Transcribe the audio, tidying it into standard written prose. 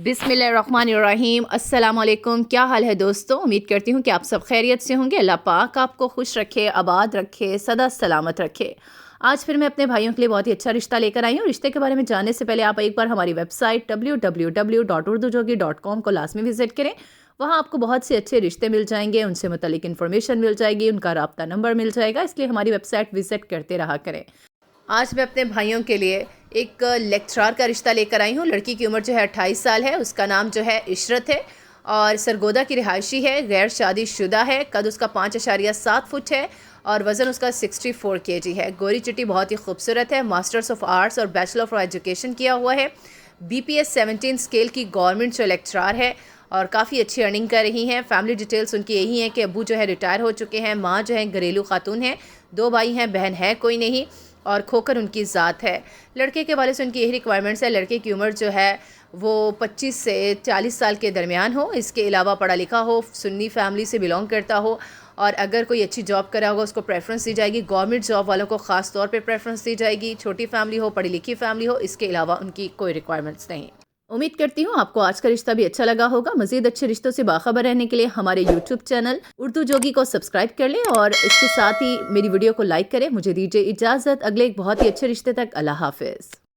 बिस्मिल्लाहिर्रहमानिर्रहीम। अस्सलाम वालेकुम। क्या हाल है दोस्तों? उम्मीद करती हूँ कि आप सब खैरियत से होंगे। अल्लाह पाक आपको खुश रखे, आबाद रखे, सदा सलामत रखे। आज फिर मैं अपने भाइयों के लिए बहुत ही अच्छा रिश्ता लेकर आई हूँ। रिश्ते के बारे में जानने से पहले आप एक बार हमारी वेबसाइट www.urdujogi.com को लाजमी विजिट करें। वहाँ आपको बहुत से अच्छे रिश्ते मिल जाएंगे, उनसे मुतल्लिक इन्फॉर्मेशन मिल जाएगी, उनका राब्ता नंबर मिल जाएगा, इसलिए हमारी वेबसाइट विजिट करते रहा करें। आज मैं अपने भाइयों के लिए एक लेक्चरार का रिश्ता लेकर आई हूँ। लड़की की उम्र जो है 28 साल है, उसका नाम जो है इशरत है और सरगोदा की रिहायशी है, गैर शादीशुदा है, कद उसका 5.7 फुट है और वज़न उसका 64 kg है। गोरी चिट्टी बहुत ही खूबसूरत है, मास्टर्स ऑफ आर्ट्स और बैचलर ऑफ एजुकेशन किया हुआ है। BPS 17 स्केल की गवर्नमेंट जो लेक्चरार है और काफ़ी अच्छी अर्निंग कर रही हैं। फैमिली डिटेल्स उनकी यही हैं कि अबू जो है रिटायर हो चुके हैं, माँ जो है घरेलू खातून हैं, 2 भाई हैं, बहन है कोई नहीं और खोकर उनकी ज़ात है। लड़के के वाले से उनकी यही रिक्वायरमेंट्स है, लड़के की उम्र जो है वो 25 से 40 साल के दरमियान हो, इसके अलावा पढ़ा लिखा हो, सुन्नी फैमिली से बिलोंग करता हो और अगर कोई अच्छी जॉब करा होगा उसको प्रेफरेंस दी जाएगी। गवर्नमेंट जॉब वालों को ख़ास तौर पे प्रेफरेंस दी जाएगी। छोटी फैमिली हो, पढ़ी लिखी फैमिली हो, इसके अलावा उनकी कोई रिक्वायरमेंट्स नहीं। उम्मीद करती हूँ आपको आज का रिश्ता भी अच्छा लगा होगा। मज़ीद अच्छे रिश्तों से बाखबर रहने के लिए हमारे YouTube चैनल उर्दू जोगी को सब्सक्राइब कर लें और इसके साथ ही मेरी वीडियो को लाइक करें। मुझे दीजिए इजाज़त। अगले एक बहुत ही अच्छे रिश्ते तक। अल्लाह हाफ़िज़।